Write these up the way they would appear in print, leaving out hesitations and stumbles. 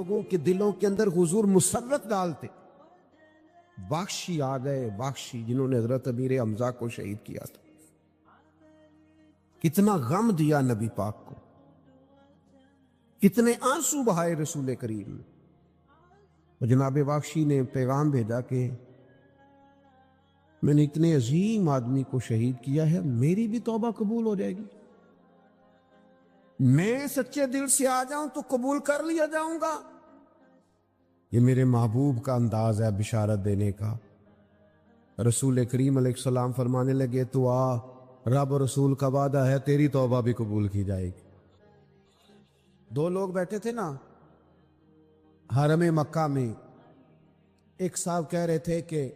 لوگوں کے دلوں کے اندر حضور مسرت ڈالتے. بخشی آ گئے، بخشی جنہوں نے حضرت امیر حمزہ کو شہید کیا تھا. کتنا غم دیا نبی پاک کو، کتنے آنسو بہائے رسول کریم نے. اور جناب بخشی نے پیغام بھیجا کہ میں نے اتنے عظیم آدمی کو شہید کیا ہے، میری بھی توبہ قبول ہو جائے گی. میں سچے دل سے آ جاؤں تو قبول کر لیا جاؤں گا. یہ میرے محبوب کا انداز ہے بشارت دینے کا. رسول کریم علیہ السلام فرمانے لگے تو آ، رب رسول کا وعدہ ہے تیری توبہ بھی قبول کی جائے گی. دو لوگ بیٹھے تھے نا حرم مکہ میں. ایک صاحب کہہ رہے تھے کہ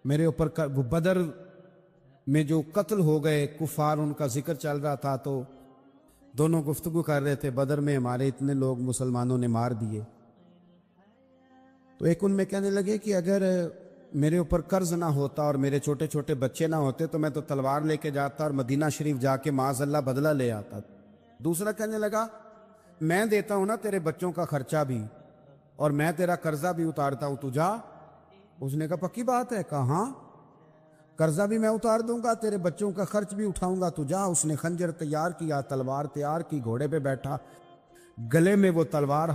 میرے اوپر بدر میں جو قتل ہو گئے کفار، ان کا ذکر چل رہا تھا، تو دونوں گفتگو کر رہے تھے بدر میں ہمارے اتنے لوگ مسلمانوں نے مار دیے. تو ایک ان میں کہنے لگے کہ اگر میرے اوپر قرض نہ ہوتا اور میرے چھوٹے چھوٹے بچے نہ ہوتے تو میں تو تلوار لے کے جاتا اور مدینہ شریف جا کے معاذ اللہ بدلہ لے آتا. دوسرا کہنے لگا میں دیتا ہوں نا تیرے بچوں کا خرچہ بھی اور میں تیرا قرضہ بھی اتارتا ہوں، تو جا. اس نے کہا پکی بات ہے؟ کہا ہاں، قرضہ بھی میں اتار دوں گا، تیرے بچوں کا خرچ بھی اٹھاؤں گا، تو جا. اس نے خنجر تیار کیا، تلوار تیار کی، گھوڑے پہ بیٹھا، گلے میں وہ تلوار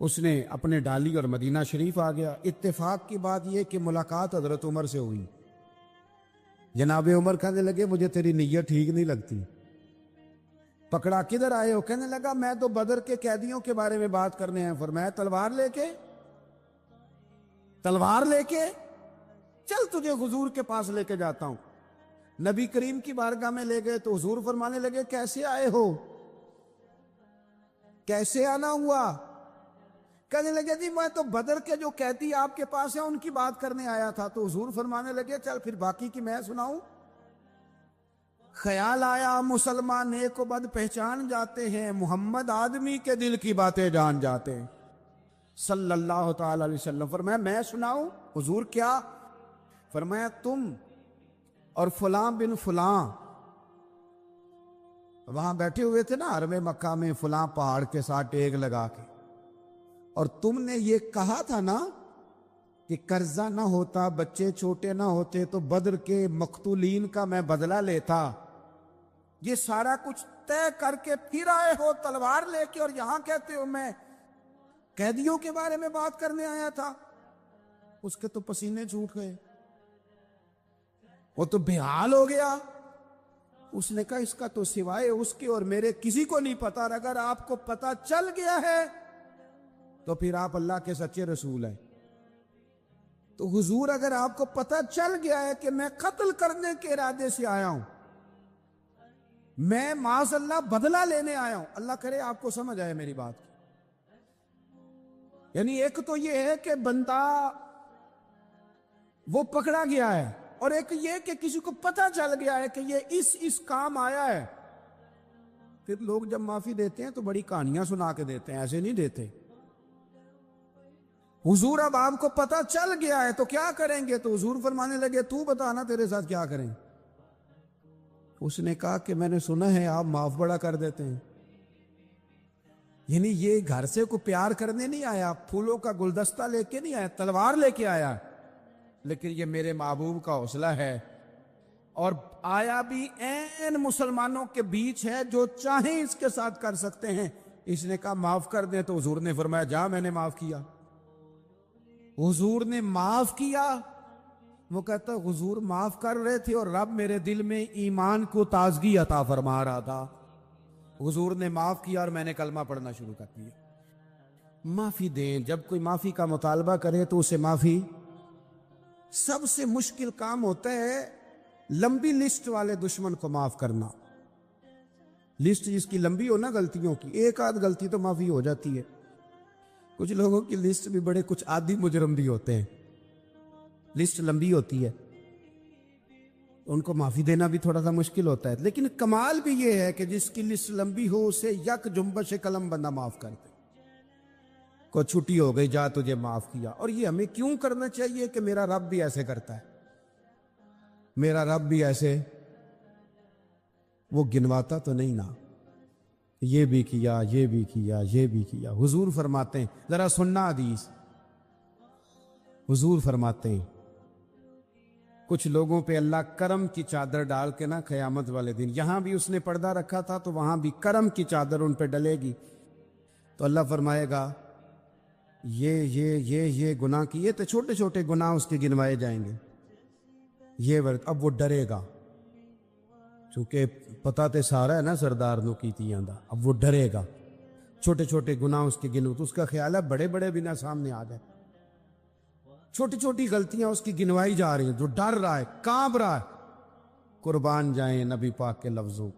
اس نے اپنے ڈالی اور مدینہ شریف آ گیا. اتفاق کی بات یہ کہ ملاقات حضرت عمر سے ہوئی. جناب عمر کہنے لگے مجھے تیری نیت ٹھیک نہیں لگتی. پکڑا کدھر آئے ہو؟ کہنے لگا میں تو بدر کے قیدیوں کے بارے میں بات کرنے ہیں. فرمایا تلوار لے کے؟ تلوار لے کے چل تجھے حضور کے پاس لے کے جاتا ہوں. نبی کریم کی بارگاہ میں لے گئے تو حضور فرمانے لگے کیسے آئے ہو؟ کیسے آنا ہوا؟ کہنے لگے جی میں تو بدر کے جو قیدی آپ کے پاس ہیں ان کی بات کرنے آیا تھا. تو حضور فرمانے لگے چل پھر باقی کی میں سناؤں. خیال آیا مسلمان نیک و بد پہچان جاتے ہیں، محمد آدمی کے دل کی باتیں جان جاتے ہیں صلی اللہ تعالی علیہ وسلم. فرمایا میں سناؤں؟ حضور کیا؟ فرمایا تم اور فلاں بن فلاں وہاں بیٹھے ہوئے تھے نا حرم مکہ میں فلاں پہاڑ کے ساتھ ٹیک لگا کے، اور تم نے یہ کہا تھا نا کہ قرضہ نہ ہوتا، بچے چھوٹے نہ ہوتے تو بدر کے مقتولین کا میں بدلہ لیتا. یہ سارا کچھ طے کر کے پھر آئے ہو تلوار لے کے، اور یہاں کہتے ہو میں قیدیوں کے بارے میں بات کرنے آیا تھا. اس کے تو پسینے چھوٹ گئے، وہ تو بے حال ہو گیا. اس نے کہا اس کا تو سوائے اس کے اور میرے کسی کو نہیں پتا، اور اگر آپ کو پتا چل گیا ہے تو پھر آپ اللہ کے سچے رسول ہیں. تو حضور اگر آپ کو پتا چل گیا ہے کہ میں قتل کرنے کے ارادے سے آیا ہوں، میں معاذ اللہ بدلہ لینے آیا ہوں، اللہ کرے آپ کو سمجھ آئے میری بات. یعنی ایک تو یہ ہے کہ بندہ وہ پکڑا گیا ہے، اور ایک یہ کہ کسی کو پتا چل گیا ہے کہ یہ اس کام آیا ہے. پھر لوگ جب معافی دیتے ہیں تو بڑی کہانیاں سنا کے دیتے ہیں، ایسے نہیں دیتے. حضور اب آپ کو پتا چل گیا ہے تو کیا کریں گے؟ تو حضور فرمانے لگے تو بتانا تیرے ساتھ کیا کریں. اس نے کہا کہ میں نے سنا ہے آپ معاف بڑا کر دیتے ہیں. یعنی یہ گھر سے کو پیار کرنے نہیں آیا، پھولوں کا گلدستہ لے کے نہیں آیا، تلوار لے کے آیا، لیکن یہ میرے محبوب کا حوصلہ ہے. اور آیا بھی این مسلمانوں کے بیچ ہے، جو چاہیں اس کے ساتھ کر سکتے ہیں. اس نے کہا معاف کر دیں، تو حضور نے فرمایا جا میں نے معاف کیا. حضور نے معاف کیا. وہ کہتا حضور معاف کر رہے تھے اور رب میرے دل میں ایمان کو تازگی عطا فرما رہا تھا. حضور نے معاف کیا اور میں نے کلمہ پڑھنا شروع کر دیا. معافی دیں، جب کوئی معافی کا مطالبہ کرے تو اسے معافی. سب سے مشکل کام ہوتا ہے لمبی لسٹ والے دشمن کو معاف کرنا. لسٹ جس کی لمبی ہو نا غلطیوں کی، ایک آدھ غلطی تو معافی ہو جاتی ہے. کچھ لوگوں کی لسٹ بھی بڑے کچھ عادی مجرم بھی ہوتے ہیں، لسٹ لمبی ہوتی ہے، ان کو معافی دینا بھی تھوڑا سا مشکل ہوتا ہے. لیکن کمال بھی یہ ہے کہ جس کی لسٹ لمبی ہو اسے یک جنبش قلم بندہ معاف کر دے. کو چھٹی ہو گئی، جا تجھے معاف کیا. اور یہ ہمیں کیوں کرنا چاہیے کہ میرا رب بھی ایسے کرتا ہے، میرا رب بھی ایسے وہ گنواتا تو نہیں نا. یہ بھی کیا، یہ بھی کیا، یہ بھی کیا۔ حضور فرماتے ہیں، ذرا سننا حدیث، حضور فرماتے ہیں کچھ لوگوں پہ اللہ کرم کی چادر ڈال کے نا قیامت والے دن، یہاں بھی اس نے پردہ رکھا تھا تو وہاں بھی کرم کی چادر ان پہ ڈلے گی، تو اللہ فرمائے گا یہ گناہ کیے تو چھوٹے چھوٹے گناہ اس کے گنوائے جائیں گے، اب وہ ڈرے گا، چونکہ پتہ تے سارا ہے نا سردار نو کیتیاں دا، اب وہ ڈرے گا، چھوٹے چھوٹے گناہ اس کے گنو، تو اس کا خیال ہے بڑے بڑے بھی نہ سامنے آ جائے، چھوٹی چھوٹی غلطیاں اس کی گنوائی جا رہی ہیں، جو ڈر رہا ہے، کانپ رہا ہے۔ قربان جائیں نبی پاک کے لفظوں،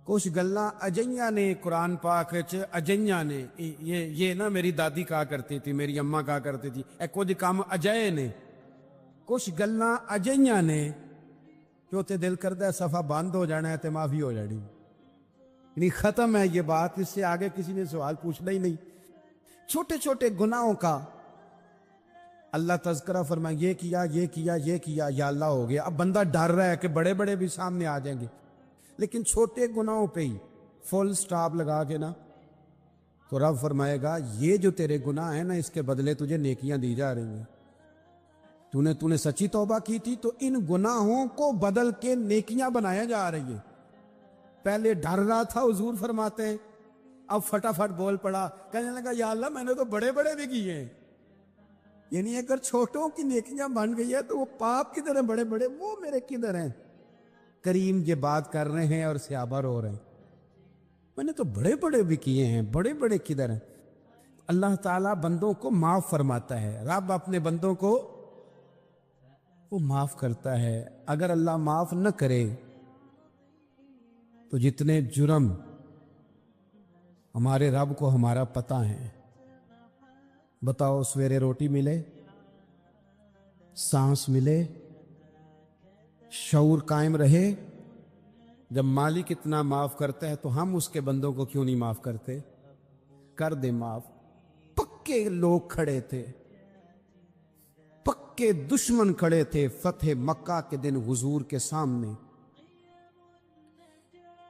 کچھ گلاں اجیاں نے قرآن پاک اجیاں نے، یہ نا میری دادی کہا کرتی تھی، میری اماں کہا کرتی تھی، اے کچھ کام اجائے نے، کچھ گلاں اجیاں نے کہ تے دل کردہ ہے صفحہ بند ہو جانا ہے تے معافی ہو جانی، یعنی ختم ہے یہ بات، اس سے آگے کسی نے سوال پوچھنا ہی نہیں۔ چھوٹے چھوٹے گناہوں کا اللہ تذکرہ فرمائے، یہ کیا یہ کیا یہ کیا، یا اللہ ہو گیا، اب بندہ ڈر رہا ہے کہ بڑے بڑے بھی سامنے آ جائیں گے، لیکن چھوٹے گناہوں پہ ہی فل سٹاپ لگا کے نا، تو رب فرمائے گا یہ جو تیرے گناہ ہیں نا، اس کے بدلے تجھے نیکیاں دی جا رہی ہیں، تو نے سچی توبہ کی تھی تو ان گناہوں کو بدل کے نیکیاں بنایا جا رہی ہیں۔ پہلے ڈر رہا تھا، حضور فرماتے ہیں، اب فٹافٹ بول پڑا، کہنے لگا یا اللہ میں نے تو بڑے بڑے بھی کیے ہیں، یعنی اگر چھوٹوں کی نیکیاں بن گئی ہے تو وہ پاپ کدھر ہیں بڑے بڑے، وہ میرے کدھر ہیں؟ کریم یہ بات کر رہے ہیں اور صحابہ رو رہے ہیں، میں نے تو بڑے بڑے بھی کیے ہیں، بڑے بڑے کدھر ہیں؟ اللہ تعالیٰ بندوں کو معاف فرماتا ہے، رب اپنے بندوں کو وہ معاف کرتا ہے۔ اگر اللہ معاف نہ کرے تو جتنے جرم ہمارے رب کو ہمارا پتہ ہے، بتاؤ سویرے روٹی ملے، سانس ملے، شعور قائم رہے، جب مالک اتنا معاف کرتا ہے تو ہم اس کے بندوں کو کیوں نہیں معاف کرتے؟ کر دے معاف۔ پکے لوگ کھڑے تھے، پکے دشمن کھڑے تھے فتح مکہ کے دن حضور کے سامنے،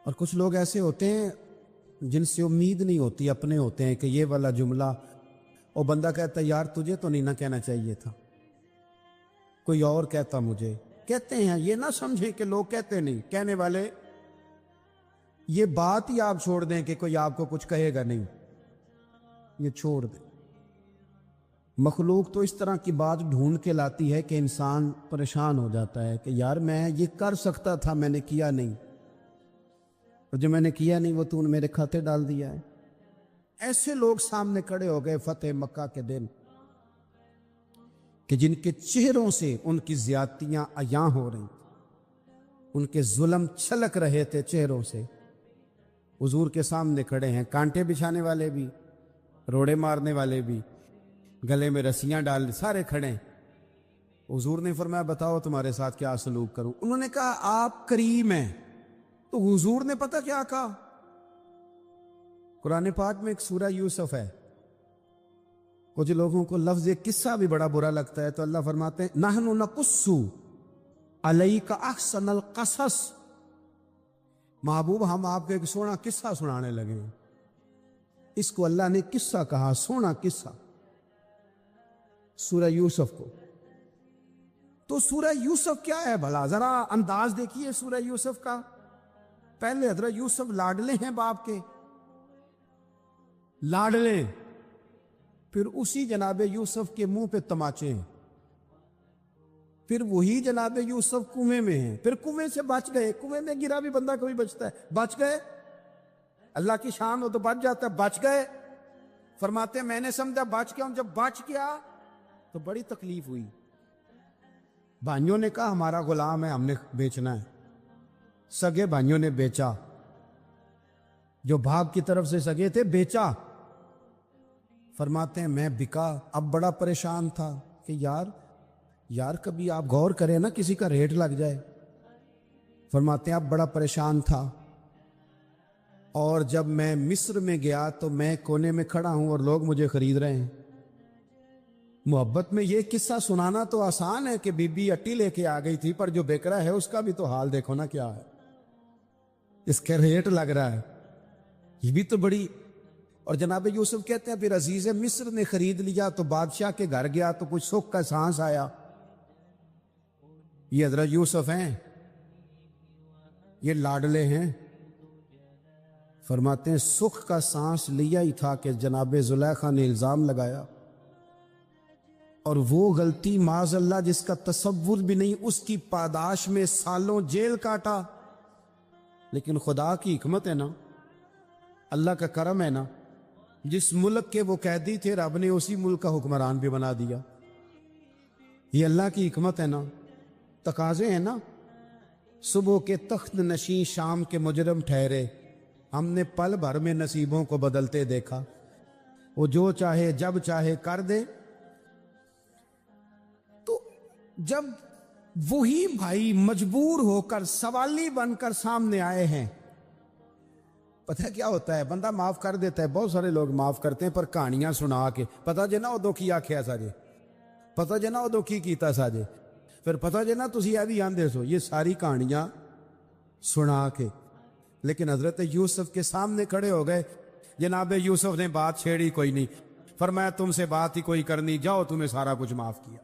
اور کچھ لوگ ایسے ہوتے ہیں جن سے امید نہیں ہوتی، اپنے ہوتے ہیں کہ یہ والا جملہ، اور بندہ کہتا ہے یار تجھے تو نہیں نہ کہنا چاہیے تھا، کوئی اور کہتا مجھے، کہتے ہیں، یہ نہ سمجھیں کہ لوگ کہتے نہیں، کہنے والے، یہ بات ہی آپ چھوڑ دیں کہ کوئی آپ کو کچھ کہے گا نہیں، یہ چھوڑ دیں۔ مخلوق تو اس طرح کی بات ڈھونڈ کے لاتی ہے کہ انسان پریشان ہو جاتا ہے کہ یار میں یہ کر سکتا تھا، میں نے کیا نہیں، اور جو میں نے کیا نہیں وہ تو نے میرے کھاتے ڈال دیا ہے۔ ایسے لوگ سامنے کھڑے ہو گئے فتح مکہ کے دن کہ جن کے چہروں سے ان کی زیادتیاں عیاں ہو رہی، ان کے ظلم چھلک رہے تھے چہروں سے، حضور کے سامنے کھڑے ہیں، کانٹے بچھانے والے بھی، روڑے مارنے والے بھی، گلے میں رسیاں ڈال، سارے کھڑے ہیں۔ حضور نے فرمایا بتاؤ تمہارے ساتھ کیا سلوک کروں؟ انہوں نے کہا آپ کریم ہیں، تو حضور نے پتہ کیا کہا؟ قرآن پاک میں ایک سورہ یوسف ہے، کچھ لوگوں کو لفظ قصہ بھی بڑا برا لگتا ہے، تو اللہ فرماتے ہیں نحن نقص علیک احسن القصص، محبوب ہم آپ کو ایک سونا قصہ سنانے لگے ہیں۔ اس کو اللہ نے قصہ کہا، سونا قصہ، سورہ یوسف کو۔ تو سورہ یوسف کیا ہے بھلا؟ ذرا انداز دیکھیے سورہ یوسف کا۔ پہلے حضرت یوسف لاڈلے ہیں باپ کے، لاڈلے، پھر اسی جناب یوسف کے منہ پہ تماچے ہیں، پھر وہی جناب یوسف کنویں میں ہیں، پھر کنویں سے بچ گئے، کنویں میں گرا بھی بندہ کبھی بچتا ہے، بچ گئے، اللہ کی شان ہو تو بچ جاتا ہے، بچ گئے، فرماتے ہیں میں نے سمجھا بچ گیا ہوں، جب بچ گیا تو بڑی تکلیف ہوئی، بھائیوں نے کہا ہمارا غلام ہے، ہم نے بیچنا ہے، سگے بھائیوں نے بیچا، جو باپ کی طرف سے سگے تھے بیچا، فرماتے ہیں میں بکا، اب بڑا پریشان تھا کہ یار کبھی آپ غور کریں نا کسی کا ریٹ لگ جائے، فرماتے ہیں اب بڑا پریشان تھا، اور جب میں مصر میں گیا تو میں کونے میں کھڑا ہوں اور لوگ مجھے خرید رہے ہیں۔ محبت میں یہ قصہ سنانا تو آسان ہے کہ بی بی اٹی لے کے آ گئی تھی، پر جو بیک رہا ہے اس کا بھی تو حال دیکھو نا کیا ہے، اس کے ریٹ لگ رہا ہے۔ یہ بھی تو بڑی. اور جناب یوسف کہتے ہیں پھر عزیز مصر نے خرید لیا تو بادشاہ کے گھر گیا تو کچھ سکھ کا سانس آیا. یہ حضرت یوسف ہیں, یہ لاڈلے ہیں. فرماتے ہیں سکھ کا سانس لیا ہی تھا کہ جناب زلیخا نے الزام لگایا, اور وہ غلطی معاذ اللہ جس کا تصور بھی نہیں, اس کی پاداش میں سالوں جیل کاٹا. لیکن خدا کی حکمت ہے نا, اللہ کا کرم ہے نا, جس ملک کے وہ قیدی تھے رب نے اسی ملک کا حکمران بھی بنا دیا. یہ اللہ کی حکمت ہے نا, تقاضے ہیں نا. صبح کے تخت نشین شام کے مجرم ٹھہرے, ہم نے پل بھر میں نصیبوں کو بدلتے دیکھا. وہ جو چاہے جب چاہے کر دے. تو جب وہی بھائی مجبور ہو کر سوالی بن کر سامنے آئے ہیں, پتہ کیا ہوتا ہے, بندہ معاف کر دیتا ہے. بہت سارے لوگ معاف کرتے ہیں پر کہانیاں سنا کے, پتہ جے نا ادو کی آکھیا ساجے, پتہ جے نا ادو کی کیتا ساجے, پھر پتہ جے نا تسی اے بھی آندے سو. یہ ساری کہانیاں سنا کے. لیکن حضرت یوسف کے سامنے کھڑے ہو گئے. جناب یوسف نے بات چھیڑی کوئی نہیں, فرمایا تم سے بات ہی کوئی کرنی, جاؤ تمہیں سارا کچھ معاف کیا.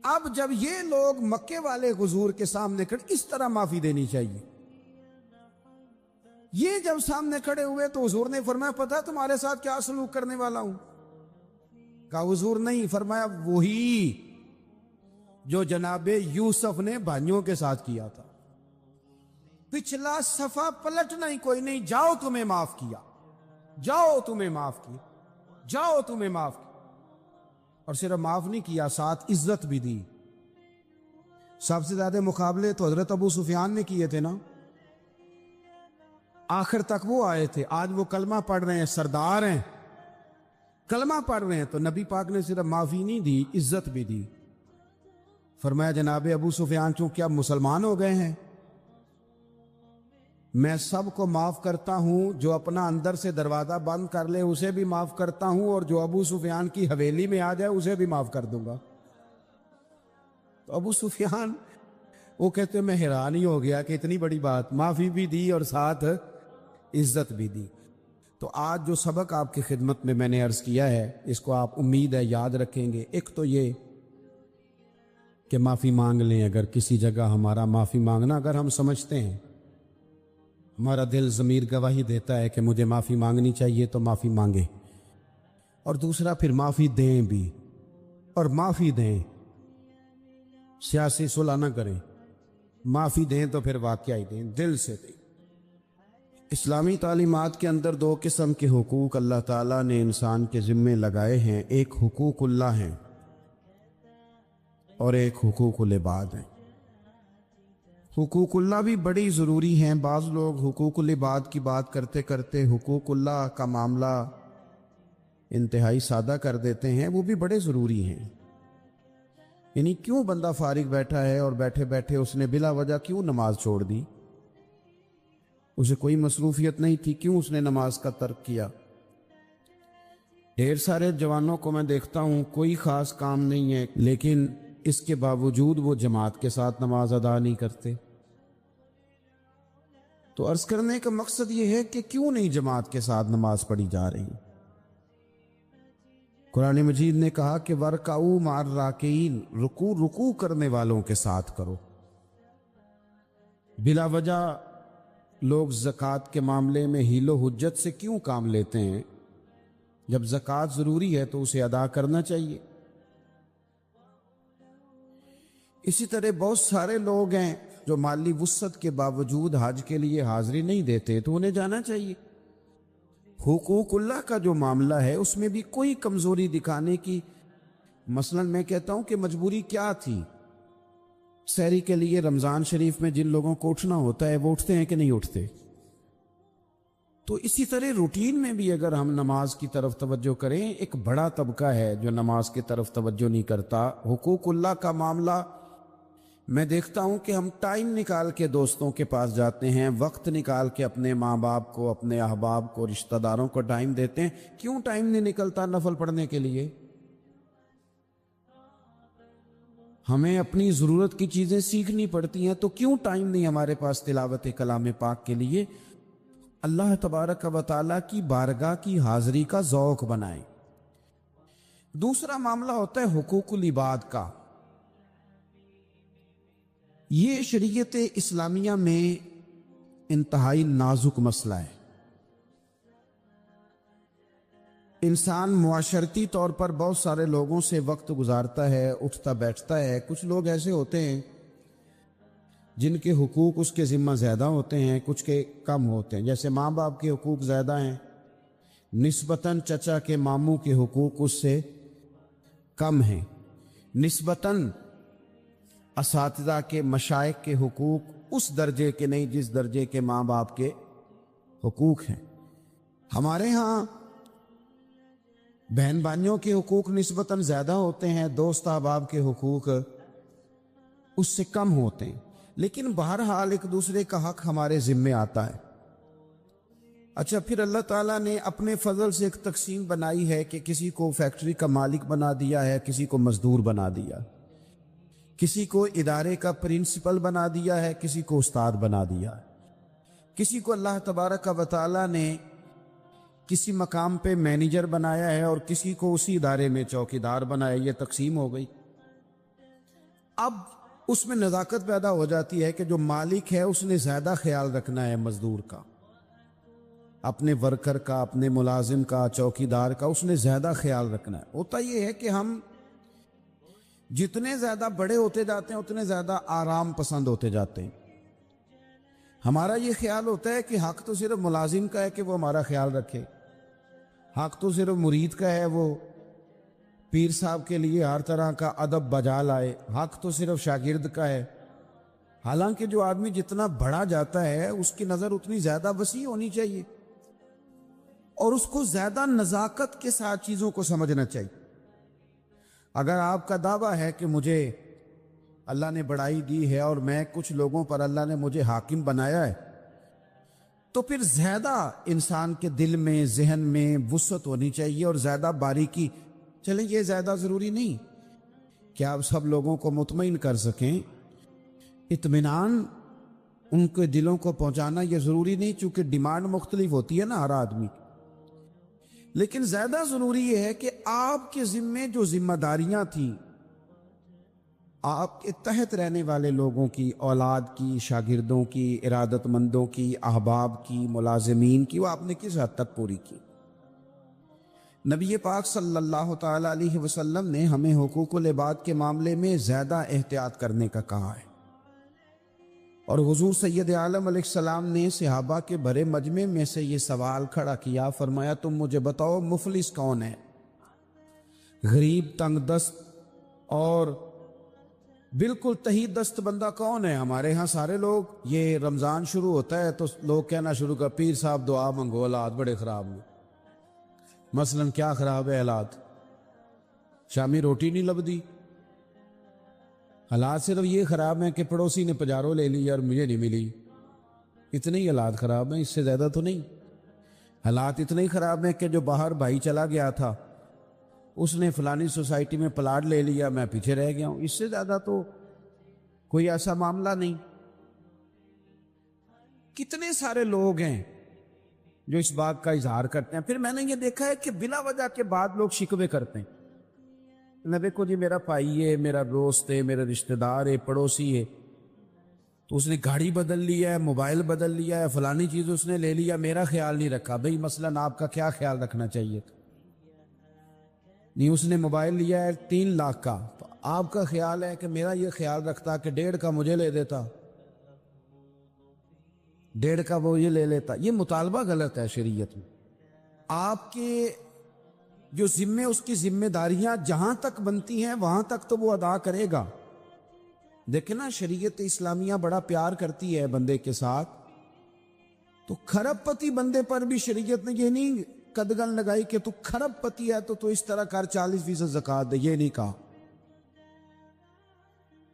اب جب یہ لوگ مکے والے حضور کے سامنے کھڑے, اس طرح معافی دینی چاہیے. یہ جب سامنے کھڑے ہوئے تو حضور نے فرمایا پتہ تمہارے ساتھ کیا سلوک کرنے والا ہوں. کہا حضور نہیں. فرمایا وہی جو جناب یوسف نے بھائیوں کے ساتھ کیا تھا. پچھلا صفحہ پلٹنا ہی کوئی نہیں, جاؤ تمہیں معاف کیا, جاؤ تمہیں معاف کیا, جاؤ تمہیں معاف کیا. اور صرف معاف نہیں کیا, ساتھ عزت بھی دی. سب سے زیادہ مقابلے تو حضرت ابو سفیان نے کیے تھے نا, آخر تک وہ آئے تھے. آج وہ کلمہ پڑھ رہے ہیں, سردار ہیں, کلمہ پڑھ رہے ہیں, تو نبی پاک نے صرف معافی نہیں دی, عزت بھی دی. فرمایا جناب ابو سفیان چونکہ اب مسلمان ہو گئے ہیں, میں سب کو معاف کرتا ہوں. جو اپنا اندر سے دروازہ بند کر لے اسے بھی معاف کرتا ہوں, اور جو ابو سفیان کی حویلی میں آ جائے اسے بھی معاف کر دوں گا. تو ابو سفیان وہ کہتے میں حیران ہی ہو گیا کہ اتنی بڑی بات, معافی بھی دی اور ساتھ عزت بھی دی. تو آج جو سبق آپ کی خدمت میں نے عرض کیا ہے, اس کو آپ امید ہے یاد رکھیں گے. ایک تو یہ کہ معافی مانگ لیں. اگر کسی جگہ ہمارا معافی مانگنا اگر ہم سمجھتے ہیں, ہمارا دل ضمیر گواہی دیتا ہے کہ مجھے معافی مانگنی چاہیے, تو معافی مانگے. اور دوسرا پھر معافی دیں بھی, اور معافی دیں, سیاسی صلح نہ کریں. معافی دیں تو پھر واقعی دیں, دل سے دیں. اسلامی تعلیمات کے اندر دو قسم کے حقوق اللہ تعالیٰ نے انسان کے ذمے لگائے ہیں. ایک حقوق اللہ ہیں اور ایک حقوق العباد ہیں. حقوق اللہ بھی بڑی ضروری ہیں. بعض لوگ حقوق العباد کی بات کرتے کرتے حقوق اللہ کا معاملہ انتہائی سادہ کر دیتے ہیں. وہ بھی بڑے ضروری ہیں. یعنی کیوں بندہ فارغ بیٹھا ہے اور بیٹھے بیٹھے اس نے بلا وجہ کیوں نماز چھوڑ دی؟ اسے کوئی مصروفیت نہیں تھی, کیوں اس نے نماز کا ترک کیا؟ ڈھیر سارے جوانوں کو میں دیکھتا ہوں کوئی خاص کام نہیں ہے, لیکن اس کے باوجود وہ جماعت کے ساتھ نماز ادا نہیں کرتے. تو عرض کرنے کا مقصد یہ ہے کہ کیوں نہیں جماعت کے ساتھ نماز پڑھی جا رہی؟ قرآن مجید نے کہا کہ وَرْكَعُوا مَعَ الرَّاكِعِينَ, رکوع کرنے والوں کے ساتھ کرو. بلا وجہ لوگ زکوٰۃ کے معاملے میں حیل و حجت سے کیوں کام لیتے ہیں؟ جب زکوٰۃ ضروری ہے تو اسے ادا کرنا چاہیے. اسی طرح بہت سارے لوگ ہیں جو مالی وسعت کے باوجود حج کے لیے حاضری نہیں دیتے, تو انہیں جانا چاہیے. حقوق اللہ کا جو معاملہ ہے اس میں بھی کوئی کمزوری دکھانے کی, مثلا میں کہتا ہوں کہ مجبوری کیا تھی؟ سحری کے لیے رمضان شریف میں جن لوگوں کو اٹھنا ہوتا ہے وہ اٹھتے ہیں کہ نہیں اٹھتے؟ تو اسی طرح روٹین میں بھی اگر ہم نماز کی طرف توجہ کریں, ایک بڑا طبقہ ہے جو نماز کی طرف توجہ نہیں کرتا. حقوق اللہ کا معاملہ میں دیکھتا ہوں کہ ہم ٹائم نکال کے دوستوں کے پاس جاتے ہیں, وقت نکال کے اپنے ماں باپ کو, اپنے احباب کو, رشتہ داروں کو ٹائم دیتے ہیں. کیوں ٹائم نہیں نکلتا نفل پڑھنے کے لیے؟ ہمیں اپنی ضرورت کی چیزیں سیکھنی پڑتی ہیں, تو کیوں ٹائم نہیں ہمارے پاس تلاوت کلام پاک کے لیے؟ اللہ تبارک و تعالیٰ کی بارگاہ کی حاضری کا ذوق بنائیں۔ دوسرا معاملہ ہوتا ہے حقوق العباد کا۔ یہ شریعت اسلامیہ میں انتہائی نازک مسئلہ ہے۔ انسان معاشرتی طور پر بہت سارے لوگوں سے وقت گزارتا ہے، اٹھتا بیٹھتا ہے۔ کچھ لوگ ایسے ہوتے ہیں جن کے حقوق اس کے ذمہ زیادہ ہوتے ہیں، کچھ کے کم ہوتے ہیں۔ جیسے ماں باپ کے حقوق زیادہ ہیں نسبتاً، چچا کے ماموں کے حقوق اس سے کم ہیں نسبتاً، اساتذہ کے مشائخ کے حقوق اس درجے کے نہیں جس درجے کے ماں باپ کے حقوق ہیں۔ ہمارے ہاں بہن بھائیوں کے حقوق نسبتاً زیادہ ہوتے ہیں، دوست احباب کے حقوق اس سے کم ہوتے ہیں، لیکن بہرحال ایک دوسرے کا حق ہمارے ذمے آتا ہے۔ اچھا، پھر اللہ تعالیٰ نے اپنے فضل سے ایک تقسیم بنائی ہے کہ کسی کو فیکٹری کا مالک بنا دیا ہے، کسی کو مزدور بنا دیا، کسی کو ادارے کا پرنسپل بنا دیا ہے، کسی کو استاد بنا دیا ہے، کسی کو اللہ تبارک و تعالیٰ نے کسی مقام پہ مینیجر بنایا ہے اور کسی کو اسی ادارے میں چوکیدار بنایا۔ یہ تقسیم ہو گئی۔ اب اس میں نزاکت پیدا ہو جاتی ہے کہ جو مالک ہے اس نے زیادہ خیال رکھنا ہے مزدور کا، اپنے ورکر کا، اپنے ملازم کا، چوکیدار کا، اس نے زیادہ خیال رکھنا ہے۔ ہوتا یہ ہے کہ ہم جتنے زیادہ بڑے ہوتے جاتے ہیں اتنے زیادہ آرام پسند ہوتے جاتے ہیں۔ ہمارا یہ خیال ہوتا ہے کہ حق تو صرف ملازم کا ہے کہ وہ ہمارا خیال رکھے، حق تو صرف مرید کا ہے وہ پیر صاحب کے لیے ہر طرح کا ادب بجا لائے، حق تو صرف شاگرد کا ہے۔ حالانکہ جو آدمی جتنا بڑا جاتا ہے اس کی نظر اتنی زیادہ وسیع ہونی چاہیے اور اس کو زیادہ نزاکت کے ساتھ چیزوں کو سمجھنا چاہیے۔ اگر آپ کا دعویٰ ہے کہ مجھے اللہ نے بڑائی دی ہے اور میں کچھ لوگوں پر اللہ نے مجھے حاکم بنایا ہے، تو پھر زیادہ انسان کے دل میں، ذہن میں وسعت ہونی چاہیے اور زیادہ باریکی۔ چلیں، یہ زیادہ ضروری نہیں کہ آپ سب لوگوں کو مطمئن کر سکیں، اطمینان ان کے دلوں کو پہنچانا یہ ضروری نہیں، چونکہ ڈیمانڈ مختلف ہوتی ہے نا ہر آدمی، لیکن زیادہ ضروری یہ ہے کہ آپ کے ذمے جو ذمہ داریاں تھیں، آپ کے تحت رہنے والے لوگوں کی، اولاد کی، شاگردوں کی، ارادت مندوں کی، احباب کی، ملازمین کی، وہ آپ نے کس حد تک پوری کی۔ نبی پاک صلی اللہ تعالی علیہ وسلم نے ہمیں حقوق العباد کے معاملے میں زیادہ احتیاط کرنے کا کہا ہے، اور حضور سید عالم علیہ السلام نے صحابہ کے بھرے مجمع میں سے یہ سوال کھڑا کیا، فرمایا تم مجھے بتاؤ مفلس کون ہے، غریب، تنگ دست اور بالکل تہی دست بندہ کون ہے؟ ہمارے ہاں سارے لوگ، یہ رمضان شروع ہوتا ہے تو لوگ کہنا شروع کر، پیر صاحب دعا منگو، حالات بڑے خراب ہیں۔ مثلا کیا خراب ہے حالات؟ شامی روٹی نہیں لبدی، حالات صرف یہ خراب ہیں کہ پڑوسی نے پجارو لے لی اور مجھے نہیں ملی، اتنے ہی حالات خراب ہیں، اس سے زیادہ تو نہیں۔ حالات اتنے ہی خراب ہیں کہ جو باہر بھائی چلا گیا تھا اس نے فلانی سوسائٹی میں پلاٹ لے لیا، میں پیچھے رہ گیا ہوں، اس سے زیادہ تو کوئی ایسا معاملہ نہیں۔ کتنے سارے لوگ ہیں جو اس بات کا اظہار کرتے ہیں۔ پھر میں نے یہ دیکھا ہے کہ بلا وجہ کے بعد لوگ شکوے کرتے ہیں، نہ دیکھو جی میرا بھائی ہے، میرا دوست ہے، میرا رشتہ دار ہے، پڑوسی ہے، تو اس نے گاڑی بدل لیا ہے، موبائل بدل لیا ہے، فلانی چیز اس نے لے لیا، میرا خیال نہیں رکھا۔ بھئی مثلا آپ کا کیا خیال رکھنا چاہیے تھا؟ نہیں، اس نے موبائل لیا ہے 3 لاکھ کا، تو آپ کا خیال ہے کہ میرا یہ خیال رکھتا کہ 1.5 کا مجھے لے دیتا، 1.5 کا وہ یہ لے لیتا۔ یہ مطالبہ غلط ہے شریعت میں۔ آپ کے جو ذمے، اس کی ذمہ داریاں جہاں تک بنتی ہیں وہاں تک تو وہ ادا کرے گا۔ دیکھیں نا، شریعت اسلامیہ بڑا پیار کرتی ہے بندے کے ساتھ، تو کھرب پتی بندے پر بھی شریعت نے یہ نہیں قدغن لگائی کہ تو کھرب پتی ہے تو اس طرح کر 40% زکوٰۃ دے، یہ نہیں کہا۔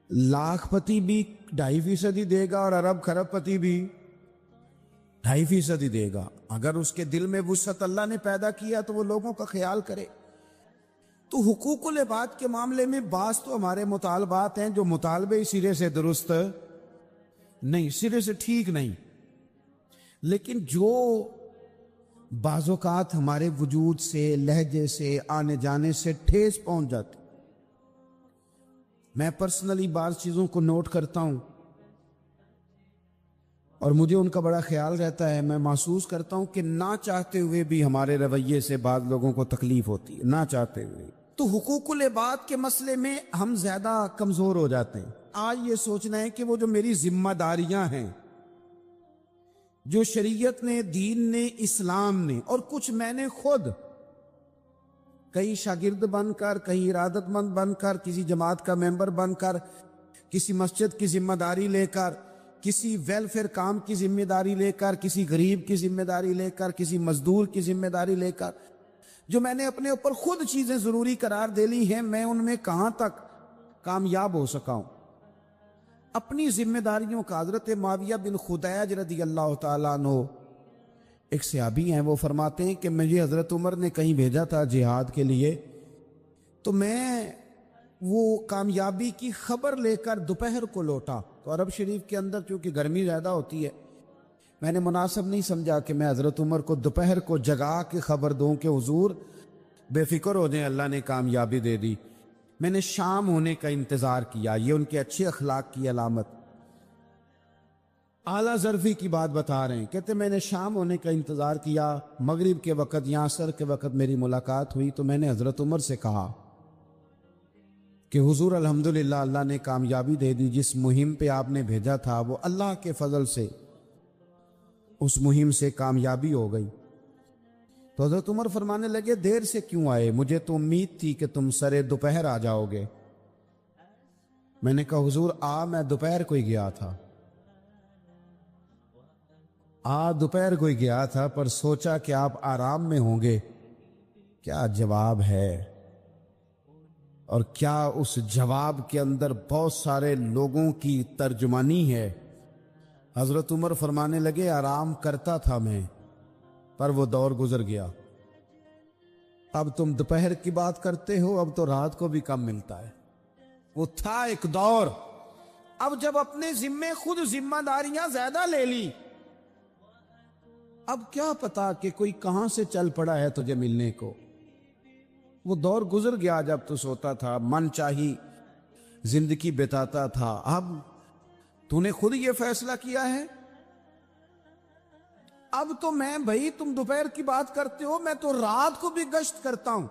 لاکھ پتی بھی 2.5% ہی دے گا اور ارب کھرب پتی بھی 2.5% ہی دے گا۔ اگر اس کے دل میں وسعت اللہ نے پیدا کیا تو وہ لوگوں کا خیال کرے۔ تو حقوق العباد کے معاملے میں بعض تو ہمارے مطالبات ہیں جو مطالبے سرے سے درست نہیں، سرے سے ٹھیک نہیں۔ لیکن جو بعض اوقات ہمارے وجود سے، لہجے سے، آنے جانے سے ٹھیس پہنچ جاتی، میں پرسنلی بعض چیزوں کو نوٹ کرتا ہوں اور مجھے ان کا بڑا خیال رہتا ہے. میں محسوس کرتا ہوں کہ نہ چاہتے ہوئے بھی ہمارے رویے سے بعض لوگوں کو تکلیف ہوتی ہے، نہ چاہتے ہوئے. تو حقوق العباد کے مسئلے میں ہم زیادہ کمزور ہو جاتے ہیں. آج یہ سوچنا ہے کہ وہ جو میری ذمہ داریاں ہیں، جو شریعت نے، دین نے، اسلام نے، اور کچھ میں نے خود کہیں شاگرد بن کر، کہیں ارادت مند بن کر، کسی جماعت کا ممبر بن کر، کسی مسجد کی ذمہ داری لے کر، کسی ویلفیئر کام کی ذمہ داری لے کر، کسی غریب کی ذمہ داری لے کر، کسی مزدور کی ذمہ داری لے کر، جو میں نے اپنے اوپر خود چیزیں ضروری قرار دے لی ہیں، میں ان میں کہاں تک کامیاب ہو سکا ہوں. اپنی ذمہ داریوں کا حضرت معاویہ بن خدیج رضی اللہ تعالیٰ عنہ ایک صحابی ہیں، وہ فرماتے ہیں کہ مجھے حضرت عمر نے کہیں بھیجا تھا جہاد کے لیے، تو میں وہ کامیابی کی خبر لے کر دوپہر کو لوٹا. تو عرب شریف کے اندر چونکہ گرمی زیادہ ہوتی ہے، میں نے مناسب نہیں سمجھا کہ میں حضرت عمر کو دوپہر کو جگا کے خبر دوں کہ حضور بے فکر ہو جائیں، اللہ نے کامیابی دے دی. میں نے شام ہونے کا انتظار کیا. یہ ان کے اچھے اخلاق کی علامت، اعلیٰ ظرفی کی بات بتا رہے ہیں. کہتے میں نے شام ہونے کا انتظار کیا، مغرب کے وقت یا عصر کے وقت میری ملاقات ہوئی تو میں نے حضرت عمر سے کہا کہ حضور الحمدللہ اللہ نے کامیابی دے دی، جس مہم پہ آپ نے بھیجا تھا وہ اللہ کے فضل سے اس مہم سے کامیابی ہو گئی. تو حضرت عمر فرمانے لگے دیر سے کیوں آئے؟ مجھے تو امید تھی کہ تم سرے دوپہر آ جاؤ گے. میں نے کہا حضور میں دوپہر کو ہی گیا تھا، دوپہر کو ہی گیا تھا، پر سوچا کہ آپ آرام میں ہوں گے. کیا جواب ہے، اور کیا اس جواب کے اندر بہت سارے لوگوں کی ترجمانی ہے. حضرت عمر فرمانے لگے آرام کرتا تھا میں، پر وہ دور گزر گیا. اب تم دوپہر کی بات کرتے ہو، اب تو رات کو بھی کم ملتا ہے. وہ تھا ایک دور. اب جب اپنے ذمے خود ذمہ داریاں زیادہ لے لی، اب کیا پتا کہ کوئی کہاں سے چل پڑا ہے تجھے ملنے کو. وہ دور گزر گیا جب تو سوتا تھا، من چاہی زندگی بتاتا تھا. اب تو نے خود یہ فیصلہ کیا ہے. اب تو میں بھائی تم دوپہر کی بات کرتے ہو، میں تو رات کو بھی گشت کرتا ہوں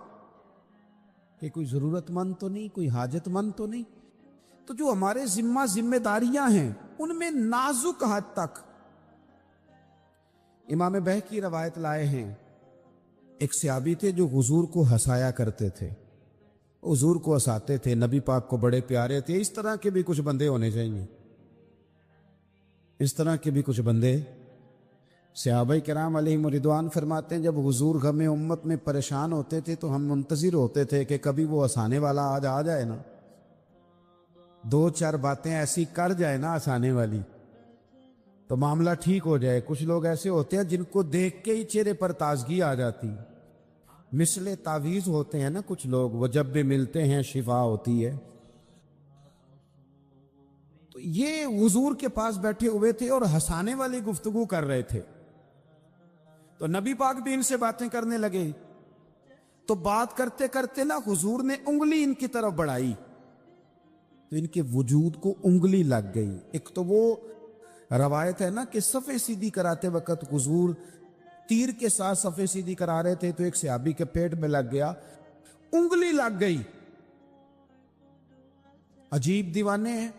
کہ کوئی ضرورت مند تو نہیں، کوئی حاجت مند تو نہیں. تو جو ہمارے ذمہ داریاں ہیں ان میں نازک حد تک امام بہقی روایت لائے ہیں. ایک صحابی تھے جو حضور کو ہنسایا کرتے تھے، حضور کو ہنساتے تھے، نبی پاک کو بڑے پیارے تھے. اس طرح کے بھی کچھ بندے ہونے چاہیے، اس طرح کے بھی کچھ بندے. صحابہ کرام علیہم رضوان فرماتے ہیں جب حضور غم امت میں پریشان ہوتے تھے تو ہم منتظر ہوتے تھے کہ کبھی وہ ہنسانے والا آج آ جائے نا، دو چار باتیں ایسی کر جائے نا ہنسانے والی، تو معاملہ ٹھیک ہو جائے. کچھ لوگ ایسے ہوتے ہیں جن کو دیکھ کے ہی چہرے پر تازگی آ جاتی، مثل تعویذ ہوتے ہیں نا کچھ لوگ، وہ جب بھی ملتے ہیں شفا ہوتی ہے. تو یہ حضور کے پاس بیٹھے ہوئے تھے اور ہنسانے والی گفتگو کر رہے تھے. تو نبی پاک بھی ان سے باتیں کرنے لگے. تو بات کرتے کرتے نا حضور نے انگلی ان کی طرف بڑھائی تو ان کے وجود کو انگلی لگ گئی. ایک تو وہ روایت ہے نا کہ صفے سیدھی کراتے وقت حضور تیر کے ساتھ صفے سیدھی کرا رہے تھے تو ایک صحابی کے پیٹ میں لگ گیا، انگلی لگ گئی. عجیب دیوانے ہیں.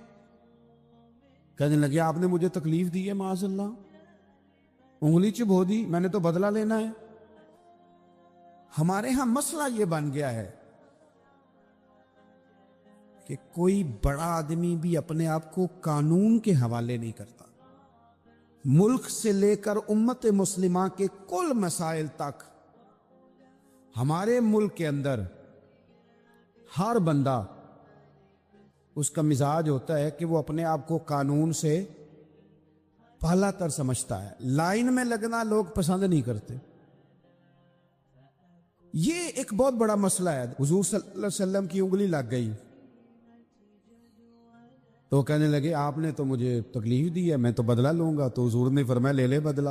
کہنے لگے آپ نے مجھے تکلیف دی ہے، معاذ اللہ، انگلی چبھو دی، میں نے تو بدلہ لینا ہے. ہمارے ہاں مسئلہ یہ بن گیا ہے کہ کوئی بڑا آدمی بھی اپنے آپ کو قانون کے حوالے نہیں کرتا. ملک سے لے کر امت مسلمہ کے کل مسائل تک ہمارے ملک کے اندر ہر بندہ، اس کا مزاج ہوتا ہے کہ وہ اپنے آپ کو قانون سے پہلا تر سمجھتا ہے. لائن میں لگنا لوگ پسند نہیں کرتے. یہ ایک بہت بڑا مسئلہ ہے. حضور صلی اللہ علیہ وسلم کی انگلی لگ گئی تو کہنے لگے آپ نے تو مجھے تکلیف دی ہے، میں تو بدلہ لوں گا. تو حضور نے فرمایا لے لے بدلہ.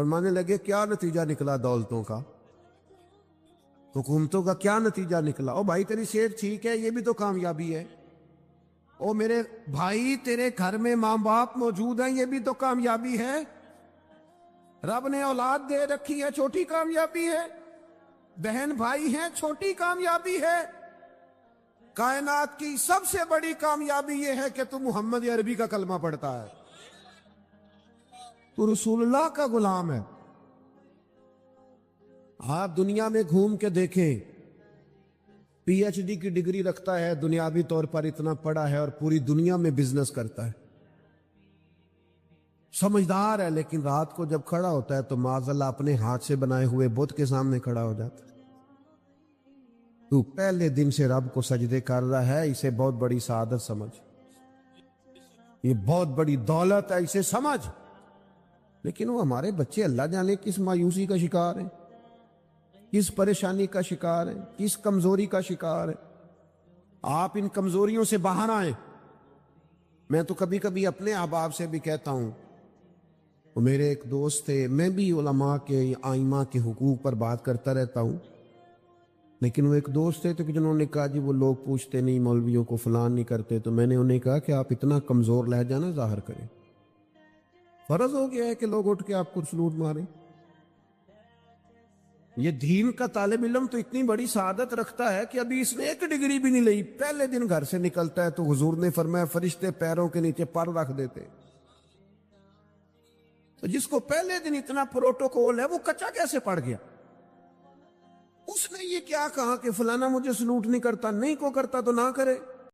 فرمانے لگے کیا نتیجہ نکلا دولتوں کا، حکومتوں کا کیا نتیجہ نکلا؟ او بھائی تیری صحت ٹھیک ہے، یہ بھی تو کامیابی ہے۔ او میرے بھائی تیرے گھر میں ماں باپ موجود ہیں، یہ بھی تو کامیابی ہے۔ رب نے اولاد دے رکھی ہے، چھوٹی کامیابی ہے۔ بہن بھائی ہیں، چھوٹی کامیابی ہے۔ کائنات کی سب سے بڑی کامیابی یہ ہے کہ تو محمد عربی کا کلمہ پڑھتا ہے، تو رسول اللہ کا غلام ہے۔ آپ دنیا میں گھوم کے دیکھیں، پی ایچ ڈی کی ڈگری رکھتا ہے، دنیاوی طور پر اتنا پڑھا ہے اور پوری دنیا میں بزنس کرتا ہے، سمجھدار ہے، لیکن رات کو جب کھڑا ہوتا ہے تو معاذ اللہ اپنے ہاتھ سے بنائے ہوئے بت کے سامنے کھڑا ہو جاتا ہے۔ تو پہلے دن سے رب کو سجدے کر رہا ہے، اسے بہت بڑی سعادت سمجھ، یہ بہت بڑی دولت ہے، اسے سمجھ۔ لیکن وہ ہمارے بچے اللہ جانے کس مایوسی کا شکار ہیں، کس پریشانی کا شکار ہیں، کس کمزوری کا شکار ہیں۔ آپ ان کمزوریوں سے باہر آئیں۔ میں تو کبھی کبھی اپنے احباب سے بھی کہتا ہوں، وہ میرے ایک دوست تھے، میں بھی علماء کے آئمہ کے حقوق پر بات کرتا رہتا ہوں، لیکن وہ ایک دوست تھے تو جنہوں نے کہا جی وہ لوگ پوچھتے نہیں مولویوں کو، فلان نہیں کرتے، تو میں نے انہیں کہا کہ آپ اتنا کمزور لہجہ نہ ظاہر کریں، فرض ہو گیا ہے کہ لوگ اٹھ کے آپ کو سلوٹ ماریں۔ یہ دین کا طالب علم تو اتنی بڑی سعادت رکھتا ہے کہ ابھی اس نے ایک ڈگری بھی نہیں لئی، پہلے دن گھر سے نکلتا ہے تو حضور نے فرمایا فرشتے پیروں کے نیچے پر رکھ دیتے۔ تو جس کو پہلے دن اتنا پروٹوکول ہے وہ کچا کیسے پڑ گیا؟ اس نے یہ کیا کہا کہ فلانا مجھے سلوٹ نہیں کرتا، نہیں کو کرتا تو نہ کرے۔